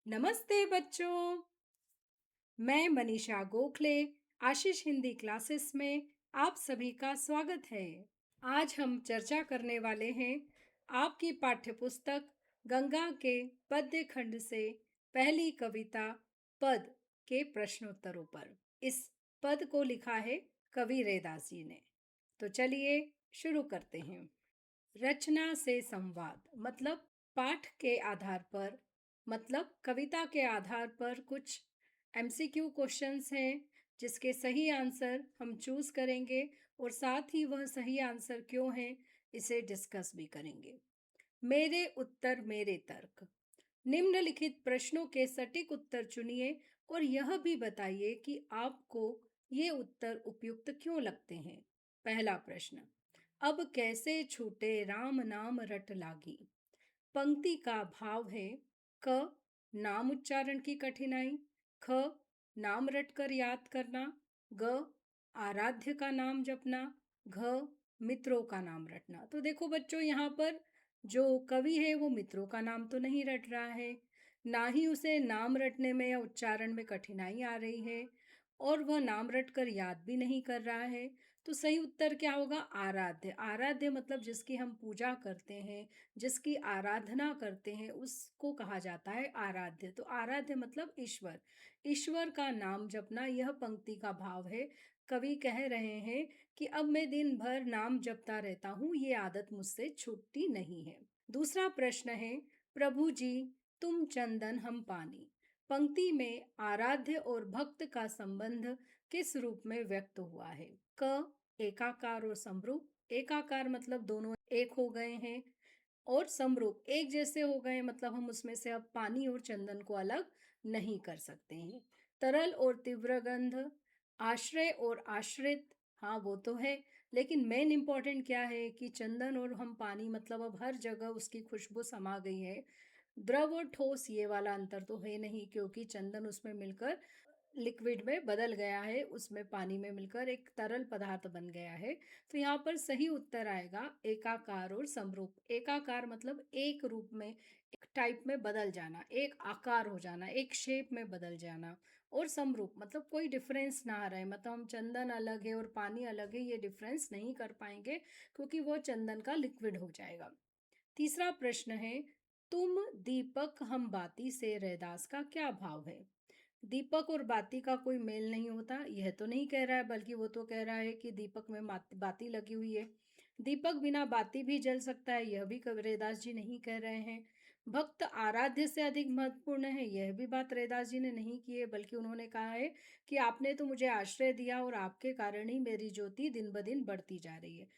नमस्ते बच्चों। मैं मनीषा गोखले आशीष हिंदी क्लासेस में आप सभी का स्वागत है। आज हम चर्चा करने वाले हैं आपकी पाठ्यपुस्तक गंगा के पद्य खंड से पहली कविता पद के प्रश्नोत्तरों पर। इस पद को लिखा है कवि रैदास जी ने। तो चलिए शुरू करते हैं। रचना से संवाद मतलब पाठ के आधार पर, मतलब कविता के आधार पर कुछ एमसीक्यू क्वेश्चंस हैं जिसके सही आंसर हम चूज करेंगे और साथ ही वह सही आंसर क्यों है इसे डिस्कस भी करेंगे। मेरे उत्तर मेरे तर्क। निम्नलिखित प्रश्नों के सटीक उत्तर चुनिए और यह भी बताइए कि आपको ये उत्तर उपयुक्त क्यों लगते हैं। पहला प्रश्न, अब कैसे छूटे राम नाम रट लागी। पंक्ति का भाव है क, नाम उच्चारण की कठिनाई, ख, नाम रटकर याद करना, ग, आराध्य का नाम जपना, घ, मित्रों का नाम रटना। तो देखो बच्चों, यहाँ पर जो कवि है वो मित्रों का नाम तो नहीं रट रहा है, ना ही उसे नाम रटने में या उच्चारण में कठिनाई आ रही है, और वह नाम रटकर याद भी नहीं कर रहा है। तो सही उत्तर क्या होगा? आराध्य। आराध्य मतलब जिसकी हम पूजा करते हैं, जिसकी आराधना करते हैं, उसको कहा जाता है आराध्य। तो आराध्य मतलब ईश्वर, ईश्वर का नाम जपना, यह पंक्ति का भाव है। कवि कह रहे हैं कि अब मैं दिन भर नाम जपता रहता हूँ, ये आदत मुझसे छूटती नहीं है। दूसरा प्रश्न है, प्रभु जी तुम चंदन हम पानी। पंक्ति में आराध्य और भक्त का संबंध किस रूप में व्यक्त हुआ है? क, एकाकार और समरूप। एकाकार मतलब दोनों एक हो गए हैं, और समरूप एक जैसे हो गए, मतलब हम उसमें से अब पानी और चंदन को अलग नहीं कर सकते हैं। तरल और तीव्र गंध, आश्रय और आश्रित, हाँ वो तो है, लेकिन मेन इंपॉर्टेंट क्या है कि चंदन और हम पानी, मतलब अब हर जगह उसकी खुशबू समा गई है। द्रव और ठोस ये वाला अंतर तो है नहीं, क्योंकि चंदन उसमें मिलकर लिक्विड में बदल गया है, उसमें पानी में मिलकर एक तरल पदार्थ बन गया है। तो यहाँ पर सही उत्तर आएगा एकाकार और समरूप। एकाकार मतलब एक रूप में, एक टाइप में बदल जाना, एक आकार हो जाना, एक शेप में बदल जाना। और समरूप मतलब कोई डिफरेंस ना आ रहा है, मतलब हम चंदन अलग है और पानी अलग है ये डिफरेंस नहीं कर पाएंगे, क्योंकि वो चंदन का लिक्विड हो जाएगा। तीसरा प्रश्न है, तुम दीपक हम बाती से रैदास का क्या भाव है। दीपक और बाती का कोई मेल नहीं होता, यह तो नहीं कह रहा है, बल्कि वो तो कह रहा है कि दीपक में बाती लगी हुई है। दीपक बिना बाती भी जल सकता है, यह भी कवि रैदास जी नहीं कह रहे हैं। भक्त आराध्य से अधिक महत्वपूर्ण है, यह भी बात रैदास जी ने नहीं की है, बल्कि उन्होंने कहा है कि आपने तो मुझे आश्रय दिया और आपके कारण ही मेरी ज्योति दिन ब दिन बढ़ती जा रही है।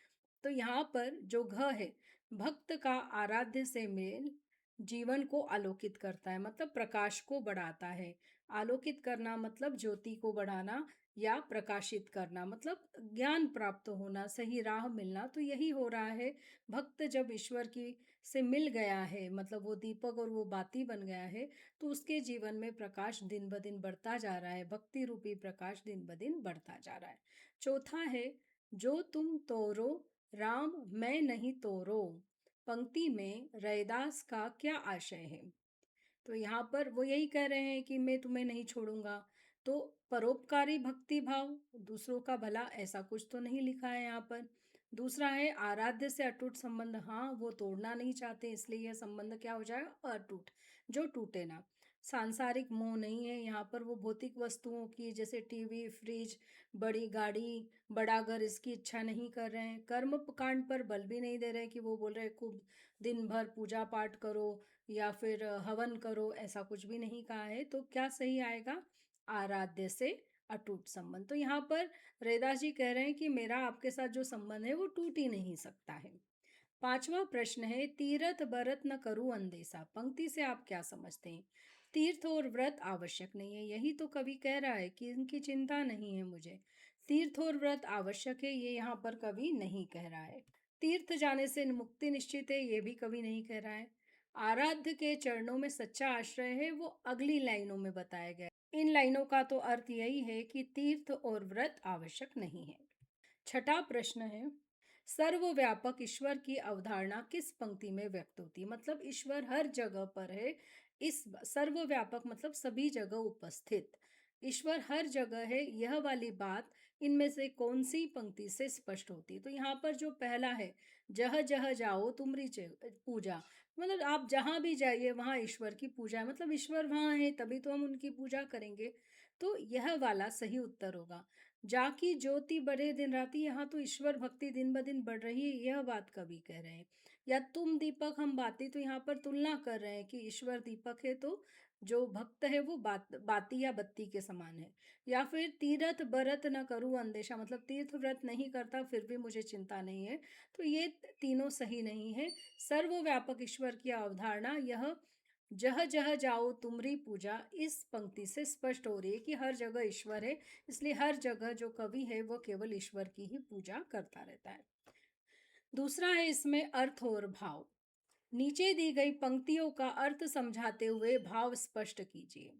तो यहाँ पर जो घ है, भक्त का आराध्य से मेल जीवन को आलोकित करता है, मतलब प्रकाश को बढ़ाता है। आलोकित करना मतलब ज्योति को बढ़ाना, या प्रकाशित करना मतलब ज्ञान प्राप्त होना, सही राह मिलना। तो यही हो रहा है, भक्त जब ईश्वर की से मिल गया है, मतलब वो दीपक और वो बाती बन गया है, तो उसके जीवन में प्रकाश दिन ब दिन बढ़ता जा रहा है, भक्ति रूपी प्रकाश दिन ब दिन बढ़ता जा रहा है। चौथा है, जो तुम तोरो राम मैं नहीं तोरो। पंक्ति में रैदास का क्या आशय है? तो यहाँ पर वो यही कह रहे हैं कि मैं तुम्हें नहीं छोड़ूंगा। तो परोपकारी भक्ति भाव, दूसरों का भला, ऐसा कुछ तो नहीं लिखा है यहाँ पर। दूसरा है आराध्य से अटूट संबंध, हाँ वो तोड़ना नहीं चाहते, इसलिए यह संबंध क्या हो जाएगा? अटूट, जो टूटे ना। सांसारिक मोह नहीं है यहाँ पर, वो भौतिक वस्तुओं की जैसे टीवी, फ्रिज, बड़ी गाड़ी, बड़ा घर, इसकी इच्छा नहीं कर रहे हैं। कर्म कांड पर बल भी नहीं दे रहे हैं कि वो बोल रहे हैं खूब दिन भर पूजा पाठ करो या फिर हवन करो, ऐसा कुछ भी नहीं कहा है। तो क्या सही आएगा? आराध्य से अटूट संबंध। तो यहाँ पर रैदास जी कह रहे हैं कि मेरा आपके साथ जो संबंध है वो टूट ही नहीं सकता है। पांचवा प्रश्न है, तीर्थ व्रत न करूँ अंदेशा। पंक्ति से आप क्या समझते हैं? तीर्थ और व्रत आवश्यक नहीं है, यही तो कवि कह रहा है कि इनकी चिंता नहीं है मुझे। तीर्थ और व्रत आवश्यक है, ये यहाँ पर कवि नहीं कह रहा है। तीर्थ जाने से मुक्ति निश्चित है, ये भी कवि नहीं कह रहा है। आराध्य के चरणों में सच्चा आश्रय है, वो अगली लाइनों में बताया गया है। इन लाइनों का तो अर्थ यही है कि तीर्थ और व्रत आवश्यक नहीं है। छठा प्रश्न है, सर्वव्यापक ईश्वर की अवधारणा किस पंक्ति में व्यक्त होती है? मतलब ईश्वर हर जगह पर है। इस सर्वव्यापक मतलब सभी जगह उपस्थित। ईश्वर हर जगह है, यह वाली बात इनमें से कौन सी पंक्ति से स्पष्ट होती है? तो यहाँ पर जो पहला है, जह जह जाओ तुमरी पूजा, मतलब आप जहाँ भी जाइए वहाँ ईश्वर की पूजा है, मतलब ईश्वर वहाँ है तभी तो हम उनकी पूजा करेंगे। तो यह वाला सही उत्तर होगा। जाकी ज्योति बढ़े दिन राती, यहाँ तो ईश्वर भक्ति दिन ब दिन बढ़ रही है, यह बात कवि कह रहे हैं। या तुम दीपक हम बाती, तो यहाँ पर तुलना कर रहे हैं कि ईश्वर दीपक है तो जो भक्त है वो बाती या बत्ती के समान है। या फिर तीरथ बरत न करूँ अंदेशा, मतलब तीर्थ व्रत नहीं करता फिर भी मुझे चिंता नहीं है। तो ये तीनों सही नहीं है। सर्वव्यापक ईश्वर की अवधारणा यह जह जह जाओ तुमरी पूजा इस पंक्ति से स्पष्ट हो रही है कि हर जगह ईश्वर है, इसलिए हर जगह जो कवि है वो केवल ईश्वर की ही पूजा करता रहता है। दूसरा है इसमें अर्थ और भाव। नीचे दी गई पंक्तियों का अर्थ समझाते हुए भाव स्पष्ट कीजिए।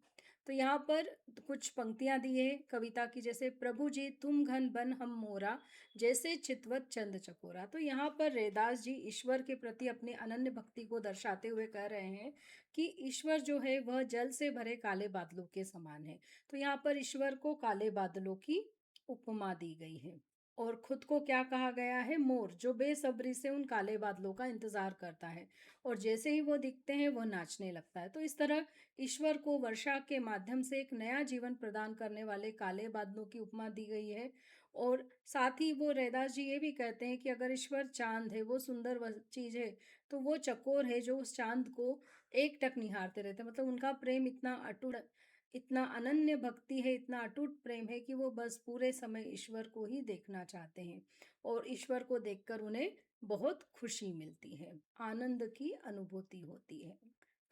तो यहाँ पर कुछ पंक्तियां दी है कविता की, जैसे प्रभु जी तुम घन बन हम मोरा, जैसे चितवत चंद चकोरा। तो यहाँ पर रैदास जी ईश्वर के प्रति अपनी अनन्य भक्ति को दर्शाते हुए कह रहे हैं कि ईश्वर जो है वह जल से भरे काले बादलों के समान है। तो यहाँ पर ईश्वर को काले बादलों की उपमा दी गई है। और खुद को क्या कहा गया है? मोर, जो बेसब्री से उन काले बादलों का इंतजार करता है और जैसे ही वो दिखते हैं वह नाचने लगता है। तो इस तरह ईश्वर को वर्षा के माध्यम से एक नया जीवन प्रदान करने वाले काले बादलों की उपमा दी गई है। और साथ ही वो रैदास जी ये भी कहते हैं कि अगर ईश्वर चांद है, वो सुंदर चीज है, तो वो चकोर है जो उस चांद को एक टक निहारते रहते हैं। मतलब उनका प्रेम इतना अटूट, इतना अनन्य भक्ति है, इतना अटूट प्रेम है कि वो बस पूरे समय ईश्वर को ही देखना चाहते हैं और ईश्वर को देखकर उन्हें बहुत खुशी मिलती है, आनंद की अनुभूति होती है।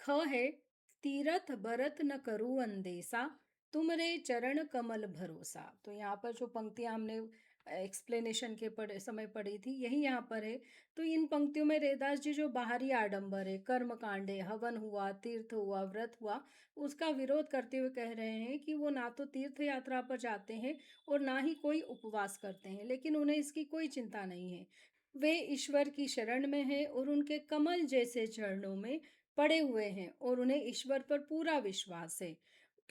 ख है, तीरथ बरत न करूँ अंदेसा, तुमरे चरण कमल भरोसा। तो यहाँ पर जो पंक्तियां हमने एक्सप्लेनेशन के समय पढ़ी थी, यही यहाँ पर है। तो इन पंक्तियों में रैदास जी जो बाहरी आडंबर है, कर्म कांडे, हवन हुआ, तीर्थ हुआ, व्रत हुआ, उसका विरोध करते हुए कह रहे हैं कि वो ना तो तीर्थ यात्रा पर जाते हैं और ना ही कोई उपवास करते हैं, लेकिन उन्हें इसकी कोई चिंता नहीं है। वे ईश्वर की शरण में हैं और उनके कमल जैसे चरणों में पड़े हुए हैं और उन्हें ईश्वर पर पूरा विश्वास है,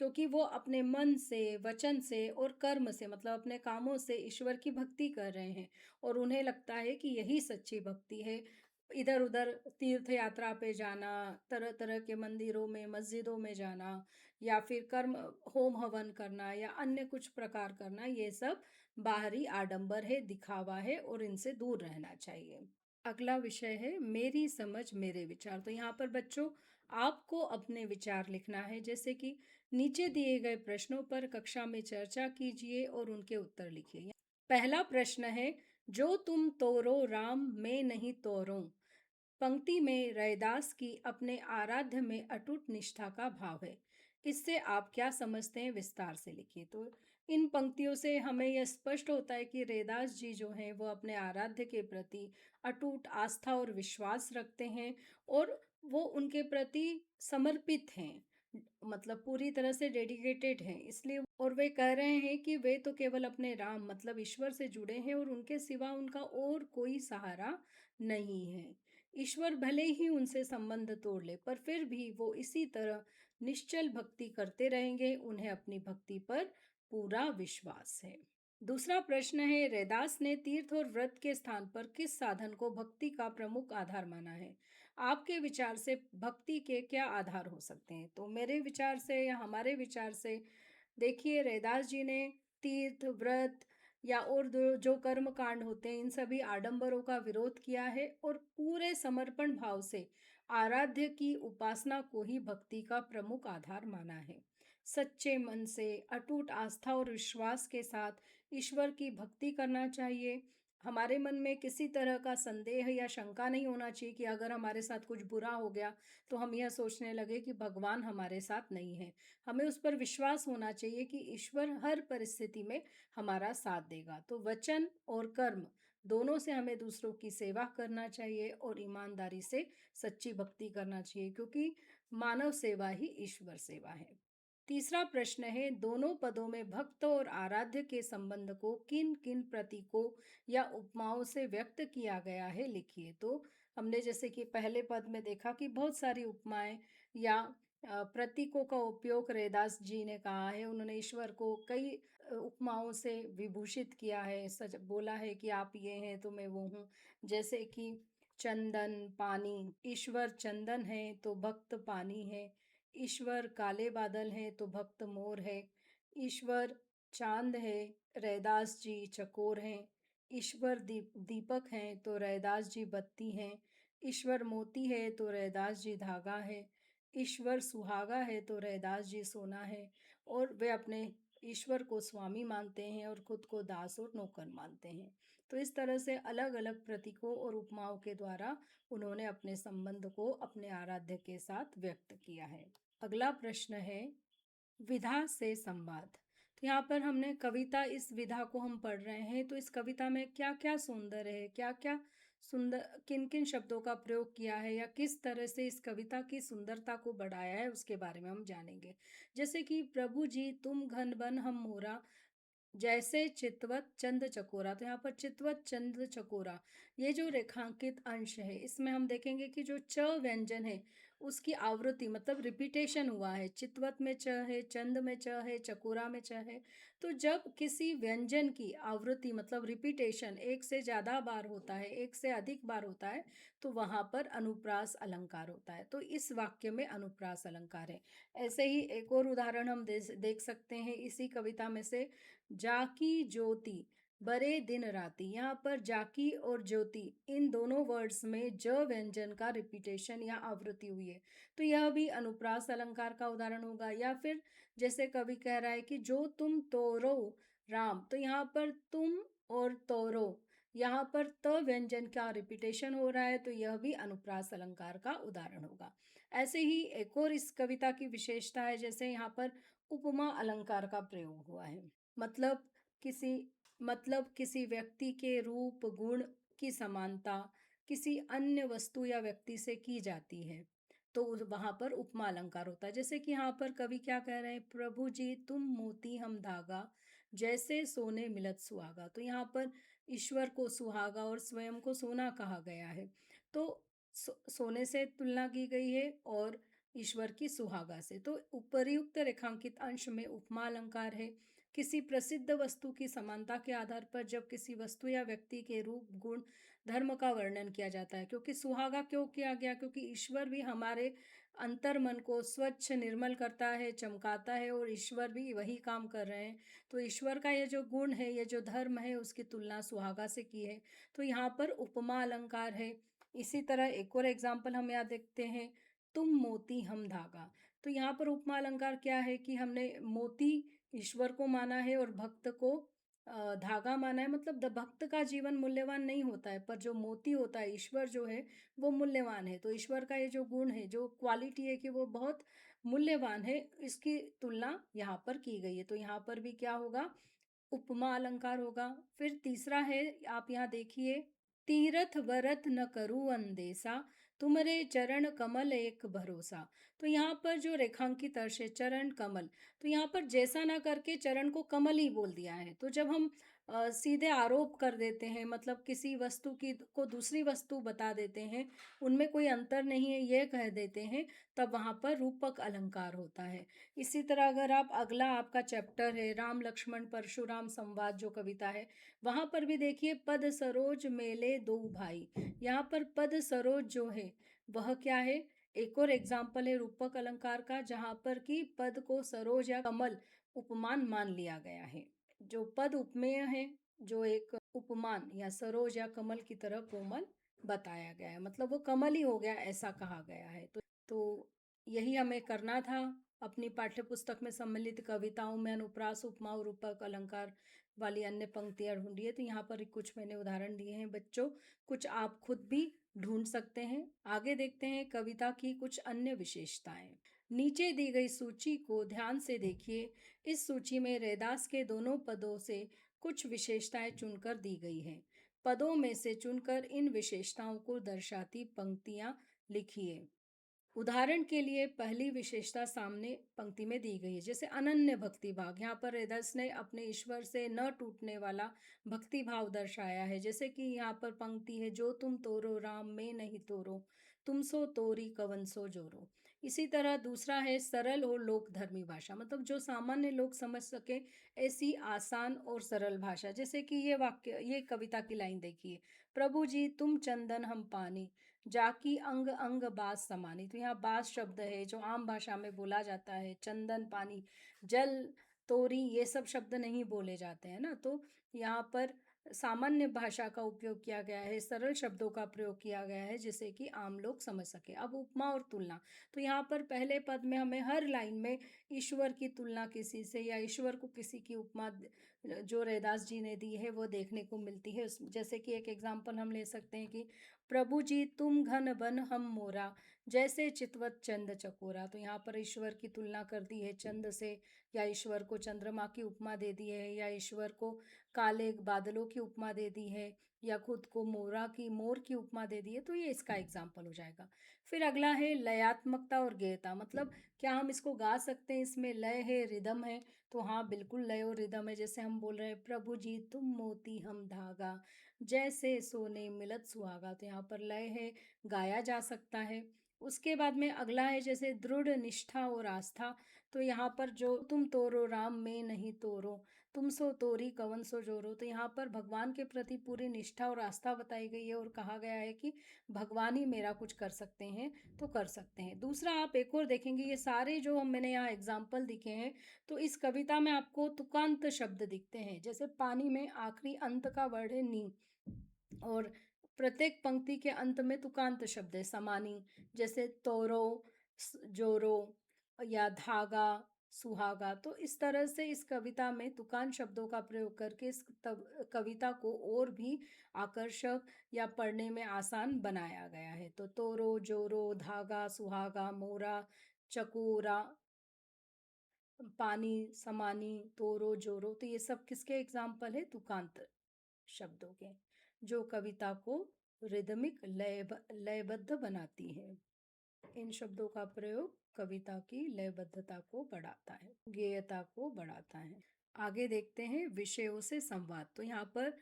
क्योंकि वो अपने मन से, वचन से और कर्म से, मतलब अपने कामों से ईश्वर की भक्ति कर रहे हैं और उन्हें लगता है कि यही सच्ची भक्ति है। इधर उधर तीर्थ यात्रा पे जाना, तरह तरह के मंदिरों में, मस्जिदों में जाना, या फिर कर्म होम हवन करना या अन्य कुछ प्रकार करना, ये सब बाहरी आडंबर है, दिखावा है और इनसे दूर रहना चाहिए। अगला विषय है मेरी समझ मेरे विचार। तो यहाँ पर बच्चों आपको अपने विचार लिखना है, जैसे कि नीचे दिए गए प्रश्नों पर कक्षा में चर्चा कीजिए और उनके उत्तर लिखिए। पहला प्रश्न है, जो तुम तोरो राम मैं नहीं तोरो। पंक्ति में रैदास की अपने आराध्य में अटूट निष्ठा का भाव है। इससे आप क्या समझते हैं, विस्तार से लिखिए। तो इन पंक्तियों से हमें यह स्पष्ट होता है कि रैदास जी जो हैं वो अपने आराध्य के प्रति अटूट आस्था और विश्वास रखते हैं और वो उनके प्रति समर्पित हैं, मतलब पूरी तरह से डेडिकेटेड हैं। इसलिए और वे कह रहे हैं कि वे तो केवल अपने राम मतलब ईश्वर से जुड़े हैं और उनके सिवा उनका और कोई सहारा नहीं है। ईश्वर भले ही उनसे संबंध तोड़ ले, पर फिर भी वो इसी तरह निश्चल भक्ति करते रहेंगे, उन्हें अपनी भक्ति पर पूरा विश्वास है। दूसरा प्रश्न है, रैदास ने तीर्थ और व्रत के स्थान पर किस साधन को भक्ति का प्रमुख आधार माना है? आपके विचार से भक्ति के क्या आधार हो सकते हैं? तो मेरे विचार से या हमारे विचार से देखिए, रैदास जी ने तीर्थ, व्रत या और जो कर्म कांड होते हैं, इन सभी आडंबरों का विरोध किया है और पूरे समर्पण भाव से आराध्य की उपासना को ही भक्ति का प्रमुख आधार माना है। सच्चे मन से अटूट आस्था और विश्वास के साथ ईश्वर की भक्ति करना चाहिए। हमारे मन में किसी तरह का संदेह या शंका नहीं होना चाहिए कि अगर हमारे साथ कुछ बुरा हो गया तो हम यह सोचने लगे कि भगवान हमारे साथ नहीं है। हमें उस पर विश्वास होना चाहिए कि ईश्वर हर परिस्थिति में हमारा साथ देगा। तो वचन और कर्म दोनों से हमें दूसरों की सेवा करना चाहिए और ईमानदारी से सच्ची भक्ति करना चाहिए, क्योंकि मानव सेवा ही ईश्वर सेवा है। तीसरा प्रश्न है, दोनों पदों में भक्त और आराध्य के संबंध को किन किन प्रतीकों या उपमाओं से व्यक्त किया गया है, लिखिए। तो हमने जैसे कि पहले पद में देखा कि बहुत सारी उपमाएं या प्रतीकों का उपयोग रैदास जी ने कहा है। उन्होंने ईश्वर को कई उपमाओं से विभूषित किया है, सच बोला है कि आप ये हैं तो मैं वो हूँ। जैसे कि चंदन पानी, ईश्वर चंदन है तो भक्त पानी है। ईश्वर काले बादल हैं तो भक्त मोर है। ईश्वर चांद है, रैदास जी चकोर हैं। ईश्वर दीपक हैं तो रैदास जी बत्ती हैं। ईश्वर मोती है तो रैदास जी धागा है। ईश्वर सुहागा है तो रैदास जी सोना है। और वे अपने ईश्वर को स्वामी मानते हैं और खुद को दास और नौकर मानते हैं। तो इस तरह से अलग अलग प्रतीकों और उपमाओं के द्वारा उन्होंने अपने संबंध को अपने आराध्य के साथ व्यक्त किया है। अगला प्रश्न है, विधा से संवाद। तो यहाँ पर हमने कविता, इस विधा को हम पढ़ रहे हैं, तो इस कविता में क्या क्या सुंदर है, क्या क्या सुंदर, किन किन शब्दों का प्रयोग किया है या किस तरह से इस कविता की सुंदरता को बढ़ाया है, उसके बारे में हम जानेंगे। जैसे कि प्रभु जी तुम घन बन हम मोरा, जैसे चितवत चंद चकोरा। तो यहाँ पर चितवत चंद चकोरा, ये जो रेखांकित अंश है, इसमें हम देखेंगे कि जो च व्यंजन है उसकी आवृत्ति मतलब रिपीटेशन हुआ है। चितवत में च है, चंद में च है, चकोरा में च है। तो जब किसी व्यंजन की आवृत्ति मतलब रिपीटेशन एक से ज़्यादा बार होता है, एक से अधिक बार होता है, तो वहाँ पर अनुप्रास अलंकार होता है। तो इस वाक्य में अनुप्रास अलंकार है। ऐसे ही एक और उदाहरण हम देख सकते हैं इसी कविता में से, जाकी ज्योति बरे दिन राती। यहाँ पर जाकी और ज्योति, इन दोनों वर्ड्स में ज व्यंजन का रिपीटेशन या आवृत्ति हुई है, तो यह भी अनुप्रास अलंकार का उदाहरण होगा। या फिर जैसे कवि कह रहा है कि जो तुम तोरो राम, तो यहाँ पर तुम और तोरो, यहाँ पर त व्यंजन का रिपीटेशन हो रहा है, तो यह भी अनुप्रास अलंकार का उदाहरण होगा। ऐसे ही एक और इस कविता की विशेषता है, जैसे यहाँ पर उपमा अलंकार का प्रयोग हुआ है। मतलब किसी किसी व्यक्ति के रूप गुण की समानता किसी अन्य वस्तु या व्यक्ति से की जाती है, तो वहां पर उपमा अलंकार होता है। जैसे कि यहाँ पर कवि क्या कह रहे हैं, प्रभु जी तुम मोती हम धागा, जैसे सोने मिलत सुहागा। तो यहाँ पर ईश्वर को सुहागा और स्वयं को सोना कहा गया है। तो सोने से तुलना की गई है और ईश्वर की सुहागा से। तो उपर्युक्त रेखांकित अंश में उपमा अलंकार है। किसी प्रसिद्ध वस्तु की समानता के आधार पर जब किसी वस्तु या व्यक्ति के रूप गुण धर्म का वर्णन किया जाता है। क्योंकि सुहागा क्यों किया गया, क्योंकि ईश्वर भी हमारे अंतर मन को स्वच्छ निर्मल करता है, चमकाता है, और ईश्वर भी वही काम कर रहे हैं। तो ईश्वर का ये जो गुण है, ये जो धर्म है, उसकी तुलना सुहागा से की है। तो यहाँ पर उपमा अलंकार है। इसी तरह एक और एग्जाम्पल हम यहाँ देखते हैं, तुम मोती हम धागा। तो यहाँ पर उपमा अलंकार क्या है कि हमने मोती ईश्वर को माना है और भक्त को धागा माना है। मतलब भक्त का जीवन मूल्यवान नहीं होता है, पर जो मोती होता है, ईश्वर जो है वो मूल्यवान है। तो ईश्वर का ये जो गुण है, जो क्वालिटी है कि वो बहुत मूल्यवान है, इसकी तुलना यहाँ पर की गई है। तो यहाँ पर भी क्या होगा, उपमा अलंकार होगा। फिर तीसरा है, आप यहाँ देखिए, तीरथ वरत न करूँ अंदेसा, तुमरे चरण कमल एक भरोसा। तो यहाँ पर जो रेखांकित अर्श है चरण कमल, तो यहाँ पर जैसा ना करके चरण को कमल ही बोल दिया है। तो जब हम सीधे आरोप कर देते हैं, मतलब किसी वस्तु की को दूसरी वस्तु बता देते हैं, उनमें कोई अंतर नहीं है ये कह देते हैं, तब वहाँ पर रूपक अलंकार होता है। इसी तरह अगर आप अगला आपका चैप्टर है राम लक्ष्मण परशुराम संवाद जो कविता है, वहाँ पर भी देखिए, पद सरोज मेले दो भाई। यहाँ पर पद सरोज जो है वह क्या है, एक और एग्जाम्पल है रूपक अलंकार का, जहाँ पर कि पद को सरोज या कमल उपमान मान लिया गया है। जो पद उपमेय है, जो एक उपमान या सरोज या कमल की तरह कोमल बताया गया है, मतलब वो कमल ही हो गया, ऐसा कहा गया है। तो यही हमें करना था। अपनी पाठ्य पुस्तक में सम्मिलित कविताओं में अनुप्रास उपमा और रूपक अलंकार वाली अन्य पंक्तियां ढूंढिए। तो यहाँ पर कुछ मैंने उदाहरण दिए हैं बच्चों, कुछ आप खुद भी ढूंढ सकते हैं। आगे देखते हैं कविता की कुछ अन्य विशेषताएं। नीचे दी गई सूची को ध्यान से देखिए। इस सूची में रैदास के दोनों पदों से कुछ विशेषताएं चुनकर दी गई हैं। पदों में से चुनकर इन विशेषताओं को दर्शाती पंक्तियां लिखिए। उदाहरण के लिए पहली विशेषता सामने पंक्ति में दी गई है, जैसे अनन्य भक्ति भाव। यहाँ पर रैदास ने अपने ईश्वर से न टूटने वाला भक्ति भाव दर्शाया है। जैसे कि यहाँ पर पंक्ति है, जो तुम तोरो राम में नहीं तोरो, तुम सो तोरी कवन सो जोरो। इसी तरह दूसरा है सरल और लोक धर्मी भाषा, मतलब जो सामान्य लोग समझ सके ऐसी आसान और सरल भाषा। जैसे कि ये वाक्य, ये कविता की लाइन देखिए, प्रभु जी तुम चंदन हम पानी, जाकी अंग अंग बास समानी। तो यहाँ बास शब्द है जो आम भाषा में बोला जाता है। चंदन, पानी, जल, तोरी, ये सब शब्द नहीं बोले जाते हैं ना। तो यहाँ पर सामान्य भाषा का उपयोग किया गया है, सरल शब्दों का प्रयोग किया गया है, जिससे कि आम लोग समझ सके। अब उपमा और तुलना, तो यहाँ पर पहले पद में हमें हर लाइन में ईश्वर की तुलना किसी से या ईश्वर को किसी की उपमा जो रैदास जी ने दी है वो देखने को मिलती है। जैसे कि एक एग्जाम्पल हम ले सकते हैं कि प्रभु जी तुम घन बन हम मोरा, जैसे चितवत चंद चकोरा। तो यहाँ पर ईश्वर की तुलना कर दी है चंद से, या ईश्वर को चंद्रमा की उपमा दे दी है, या ईश्वर को काले बादलों की उपमा दे दी है, या खुद को मोर की उपमा दे दी है। तो ये इसका एग्जाम्पल हो जाएगा। फिर अगला है लयात्मकता और गेयता, मतलब क्या हम इसको गा सकते हैं, इसमें लय है, रिदम है। तो हाँ, बिल्कुल लय और रिदम है। जैसे हम बोल रहे हैं, प्रभु जी तुम मोती हम धागा, जैसे सोने मिलत सुहागा। तो यहाँ पर लय है, गाया जा सकता है। उसके बाद में अगला है जैसे दृढ़ निष्ठा और आस्था। तो यहाँ पर जो तुम तोरो राम में नहीं तोरो, तुम सो तोरी कवन सो जोरो। तो यहाँ पर भगवान के प्रति पूरी निष्ठा और आस्था बताई गई है और कहा गया है कि भगवान ही मेरा कुछ कर सकते हैं तो कर सकते हैं। दूसरा आप एक और देखेंगे, ये सारे जो मैंने यहाँ एग्जाम्पल दिखे हैं, तो इस कविता में आपको तुकांत शब्द दिखते हैं। जैसे पानी में आखिरी अंत का वर्ड है नी, और प्रत्येक पंक्ति के अंत में तुकांत शब्द है समानी। जैसे तोरो, जोरो, या धागा, सुहागा। तो इस तरह से इस कविता में तुकांत शब्दों का प्रयोग करके इस कविता को और भी आकर्षक या पढ़ने में आसान बनाया गया है। तो तोरो, जोरो, धागा, सुहागा, मोरा, चकोरा, पानी, समानी, तोरो, जोरो। तो ये सब किसके एग्जाम्पल है? तुकांत शब्दों के, जो कविता को रिदमिक लयबद्ध बनाती है। इन शब्दों का प्रयोग कविता की लयबद्धता को बढ़ाता है, गेयता को बढ़ाता है। आगे देखते हैं विषयों से संवाद। तो यहाँ पर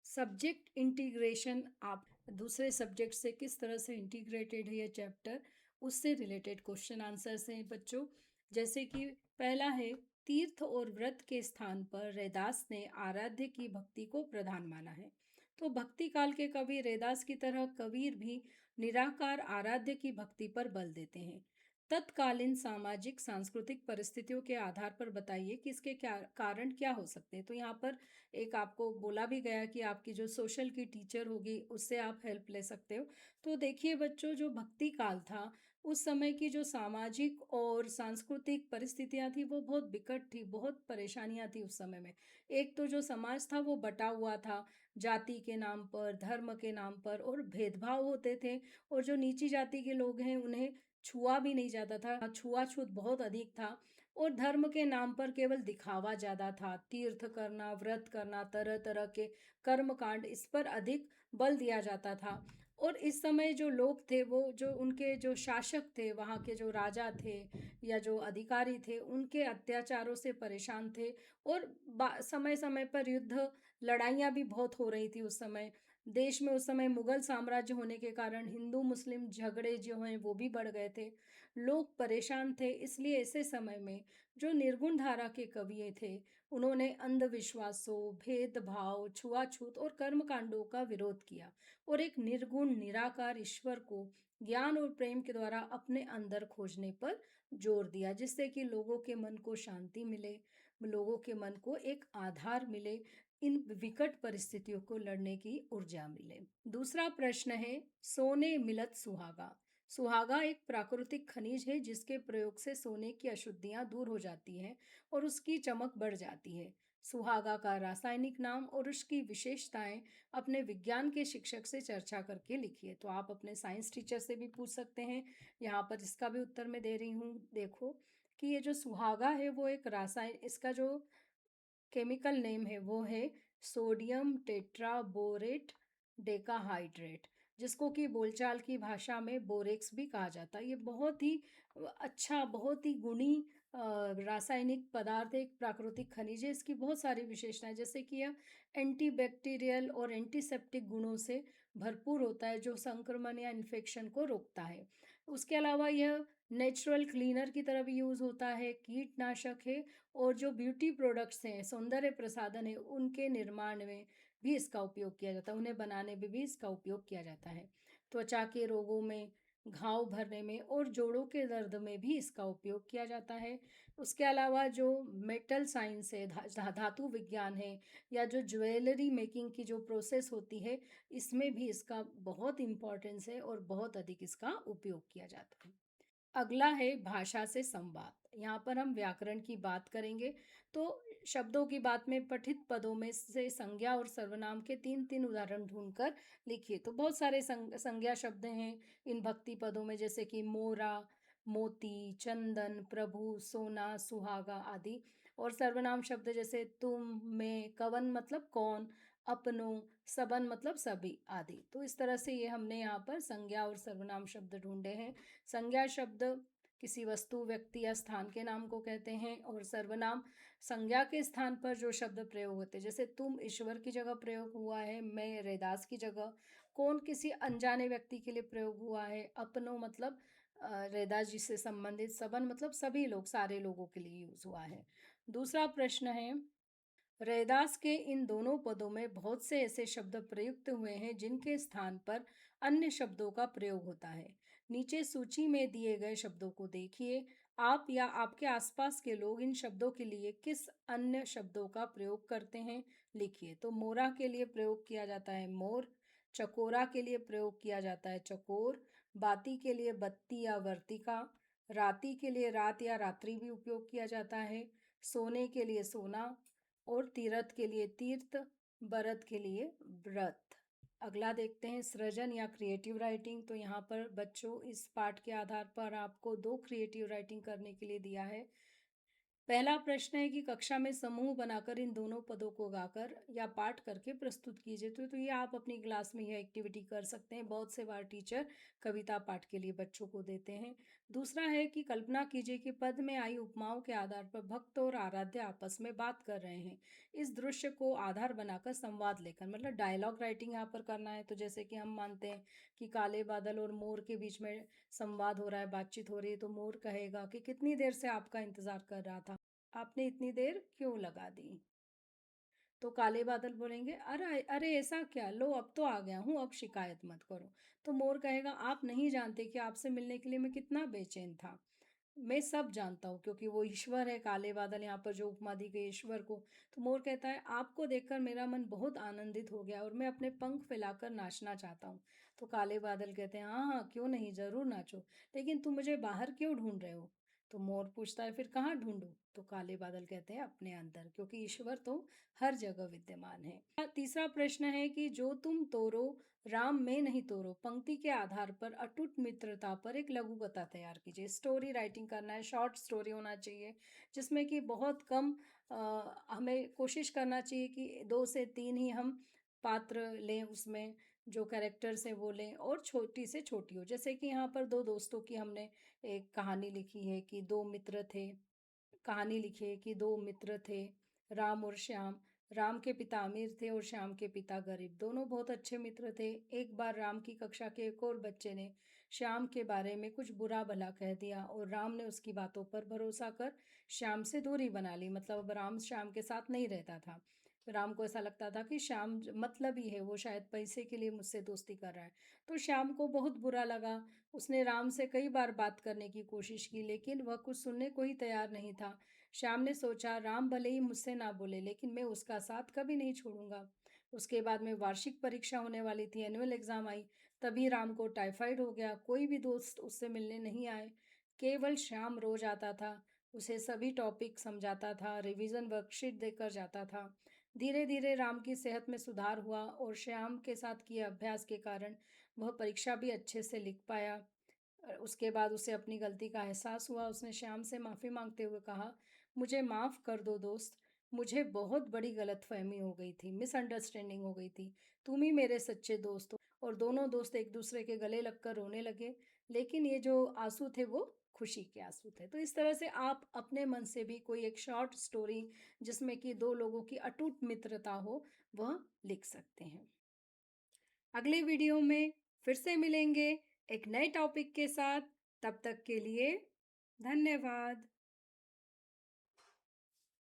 सब्जेक्ट इंटीग्रेशन, आप दूसरे सब्जेक्ट से किस तरह से इंटीग्रेटेड है ये चैप्टर, उससे रिलेटेड क्वेश्चन आंसर्स हैं बच्चों। जैसे कि पहला है, तीर्थ और व्रत के स्थान पर रैदास ने आराध्य की भक्ति को प्रधान माना है। तो भक्ति काल के कवि रैदास की तरह कबीर भी निराकार आराध्य की भक्ति पर बल देते हैं। तत्कालीन सामाजिक सांस्कृतिक परिस्थितियों के आधार पर बताइए कि इसके क्या कारण क्या हो सकते हैं। तो यहाँ पर एक आपको बोला भी गया कि आपकी जो सोशल की टीचर होगी उससे आप हेल्प ले सकते हो। तो देखिए बच्चों, जो भक्ति काल था उस समय की जो सामाजिक और सांस्कृतिक परिस्थितियां थी वो बहुत विकट थी, बहुत परेशानियां थी उस समय में। एक तो जो समाज था वो बटा हुआ था, जाति के नाम पर, धर्म के नाम पर, और भेदभाव होते थे। और जो नीची जाति के लोग हैं उन्हें छुआ भी नहीं जाता था, छुआछूत बहुत अधिक था। और धर्म के नाम पर केवल दिखावा ज़्यादा था, तीर्थ करना, व्रत करना, तरह तरह के कर्म कांड, इस पर अधिक बल दिया जाता था। और इस समय जो लोग थे वो, जो उनके जो शासक थे, वहाँ के जो राजा थे या जो अधिकारी थे, उनके अत्याचारों से परेशान थे। और समय समय पर युद्ध, लड़ाइयाँ भी बहुत हो रही थी उस समय देश में। उस समय मुगल साम्राज्य होने के कारण हिंदू मुस्लिम झगड़े जो हैं वो भी बढ़ गए थे, लोग परेशान थे। इसलिए ऐसे समय में जो निर्गुण धारा के कवि थे, उन्होंने अंधविश्वासों, भेदभाव, छुआछूत और कर्मकांडों का विरोध किया, और एक निर्गुण निराकार ईश्वर को ज्ञान और प्रेम के द्वारा अपने अंदर खोजने पर जोर दिया, जिससे कि लोगों के मन को शांति मिले, लोगों के मन को एक आधार मिले, इन विकट परिस्थितियों को लड़ने की ऊर्जा मिले। दूसरा प्रश्न है, सोने मिलत सुहागा। सुहागा एक प्राकृतिक खनिज है जिसके प्रयोग से सोने की अशुद्धियां दूर हो जाती हैं और उसकी चमक बढ़ जाती है। सुहागा का रासायनिक नाम और उसकी विशेषताएं अपने विज्ञान के शिक्षक से चर्चा करके लिखिए। तो आप अपने साइंस टीचर से भी पूछ सकते हैं। यहाँ पर इसका भी उत्तर मैं दे रही हूँ। देखो कि ये जो सुहागा है वो एक इसका जो केमिकल नेम है वो है सोडियम टेट्राबोरेट डेकाहाइड्रेट। जिसको कि बोलचाल की भाषा में बोरेक्स भी कहा जाता है। ये बहुत ही अच्छा, बहुत ही गुणी रासायनिक पदार्थ है, एक प्राकृतिक खनिज है। इसकी बहुत सारी विशेषताएँ, जैसे कि यह एंटीबैक्टीरियल और एंटीसेप्टिक गुणों से भरपूर होता है, जो संक्रमण या इन्फेक्शन को रोकता है। उसके अलावा यह नेचुरल क्लीनर की तरह भी यूज़ होता है, कीटनाशक है, और जो ब्यूटी प्रोडक्ट्स हैं, सौंदर्य प्रसाधन है, उनके निर्माण में भी इसका उपयोग किया जाता है, उन्हें बनाने में भी इसका उपयोग किया जाता है। त्वचा के रोगों में, घाव भरने में और जोड़ों के दर्द में भी इसका उपयोग किया जाता है। उसके अलावा जो मेटल साइंस है, धातु विज्ञान है, या जो ज्वेलरी मेकिंग की जो प्रोसेस होती है, इसमें भी इसका बहुत इम्पोर्टेंस है और बहुत अधिक इसका उपयोग किया जाता है। अगला है भाषा से संवाद। यहाँ पर हम व्याकरण की बात करेंगे। तो शब्दों की बात में पठित पदों में से संज्ञा और सर्वनाम के तीन तीन उदाहरण ढूंढकर लिखिए। तो बहुत सारे संज्ञा शब्द हैं इन भक्ति पदों में, जैसे कि मोरा, मोती, चंदन, प्रभु, सोना, सुहागा आदि। और सर्वनाम शब्द जैसे तुम, मैं, कवन मतलब कौन, अपनों, सबन मतलब सभी आदि। तो इस तरह से ये हमने यहाँ पर संज्ञा और सर्वनाम शब्द ढूंढे हैं। संज्ञा शब्द किसी वस्तु, व्यक्ति या स्थान के नाम को कहते हैं, और सर्वनाम संज्ञा के स्थान पर जो शब्द प्रयोग होते हैं, जैसे तुम ईश्वर की जगह प्रयोग हुआ है, मैं रैदास की जगह, कौन किसी अनजाने व्यक्ति के लिए प्रयोग हुआ है, अपनों मतलब रैदास जी से संबंधित, सबन मतलब सभी लोग, सारे लोगों के लिए यूज हुआ है। दूसरा प्रश्न है, रैदास के इन दोनों पदों में बहुत से ऐसे शब्द प्रयुक्त हुए हैं जिनके स्थान पर अन्य शब्दों का प्रयोग होता है। नीचे सूची में दिए गए शब्दों को देखिए। आप या आपके आसपास के लोग इन शब्दों के लिए किस अन्य शब्दों का प्रयोग करते हैं, लिखिए। तो मोरा के लिए प्रयोग किया जाता है मोर, चकोरा के लिए प्रयोग किया जाता है चकोर, बाती के लिए बत्ती या वर्तिका, राती के लिए रात या रात्रि भी उपयोग किया जाता है, सोने के लिए सोना, और तीर्थ के लिए तीर्थ, व्रत के लिए व्रत। अगला देखते हैं, सृजन या क्रिएटिव राइटिंग। तो यहाँ पर बच्चों, इस पाठ के आधार पर आपको दो क्रिएटिव राइटिंग करने के लिए दिया है। पहला प्रश्न है कि कक्षा में समूह बनाकर इन दोनों पदों को गाकर या पाठ करके प्रस्तुत कीजिए। तो ये आप अपनी क्लास में यह एक्टिविटी कर सकते हैं। बहुत से बार टीचर कविता पाठ के लिए बच्चों को देते हैं। दूसरा है कि कल्पना कीजिए कि पद में आई उपमाओं के आधार पर भक्त और आराध्य आपस में बात कर रहे हैं। इस दृश्य को आधार बनाकर संवाद लेखन मतलब डायलॉग राइटिंग यहाँ पर करना है। तो जैसे कि हम मानते हैं कि काले बादल और मोर के बीच में संवाद हो रहा है, बातचीत हो रही है, तो मोर कहेगा कि कितनी देर से आपका इंतजार कर रहा था, आपने इतनी देर क्यों लगा दी। तो काले बादल बोलेंगे, अरे अरे ऐसा क्या, लो अब तो आ गया हूँ, अब शिकायत मत करो। तो मोर कहेगा, आप नहीं जानते कि आपसे मिलने के लिए मैं कितना बेचैन था। मैं सब जानता हूँ, क्योंकि वो ईश्वर है, काले बादल यहाँ पर जो उपमा दी गई ईश्वर को। तो मोर कहता है, आपको देखकर मेरा मन बहुत आनंदित हो गया और मैं अपने पंख फैलाकर नाचना चाहता हूँ। तो काले बादल कहते हैं, हाँ हाँ क्यों नहीं, जरूर नाचो, लेकिन तुम मुझे बाहर क्यों ढूंढ रहे हो। तो मोर पूछता है, फिर कहाँ ढूंढूं। तो काले बादल कहते हैं, अपने अंदर, क्योंकि ईश्वर तो हर जगह विद्यमान है। तीसरा प्रश्न है कि जो तुम तोड़ो राम में नहीं तोड़ो, पंक्ति के आधार पर अटूट मित्रता पर एक लघु कथा तैयार कीजिए। स्टोरी राइटिंग करना है, शॉर्ट स्टोरी होना चाहिए, जिसमें कि बहुत कम हमें कोशिश करना चाहिए कि 2 से 3 ही हम पात्र लें, उसमें जो कैरेक्टर्स हैं वो लें, और छोटी से छोटी हो। जैसे कि यहाँ पर दो दोस्तों की हमने एक कहानी लिखी है कि दो मित्र थे। कहानी लिखी है कि दो मित्र थे, राम और श्याम। राम के पिता अमीर थे और श्याम के पिता गरीब। दोनों बहुत अच्छे मित्र थे। एक बार राम की कक्षा के एक और बच्चे ने श्याम के बारे में कुछ बुरा भला कह दिया और राम ने उसकी बातों पर भरोसा कर श्याम से दूरी बना ली। मतलब अब राम श्याम के साथ नहीं रहता था। राम को ऐसा लगता था कि श्याम मतलबी है, वो शायद पैसे के लिए मुझसे दोस्ती कर रहा है। तो श्याम को बहुत बुरा लगा। उसने राम से कई बार बात करने की कोशिश की, लेकिन वह कुछ सुनने को ही तैयार नहीं था। श्याम ने सोचा, राम भले ही मुझसे ना बोले, लेकिन मैं उसका साथ कभी नहीं छोड़ूंगा। उसके बाद में वार्षिक परीक्षा होने वाली थी, एनुअल एग्जाम आई। तभी राम को टाइफाइड हो गया। कोई भी दोस्त उससे मिलने नहीं आए। केवल श्याम रोज आता था, उसे सभी टॉपिक समझाता था, रिवीजन वर्कशीट देकर जाता था। धीरे धीरे राम की सेहत में सुधार हुआ और श्याम के साथ किए अभ्यास के कारण वह परीक्षा भी अच्छे से लिख पाया। उसके बाद उसे अपनी गलती का एहसास हुआ। उसने श्याम से माफ़ी मांगते हुए कहा, मुझे माफ़ कर दो दोस्त, मुझे बहुत बड़ी गलतफहमी हो गई थी, मिसअंडरस्टैंडिंग हो गई थी। तुम ही मेरे सच्चे दोस्त हो और दोनों दोस्त एक दूसरे के गले लगकर रोने लगे, लेकिन ये जो आंसू थे वो खुशी के आंसू थे। तो इस तरह से आप अपने मन से भी कोई एक शॉर्ट स्टोरी जिसमें कि दो लोगों की अटूट मित्रता हो, वह लिख सकते हैं। अगले वीडियो में फिर से मिलेंगे एक नए टॉपिक के साथ। तब तक के लिए धन्यवाद।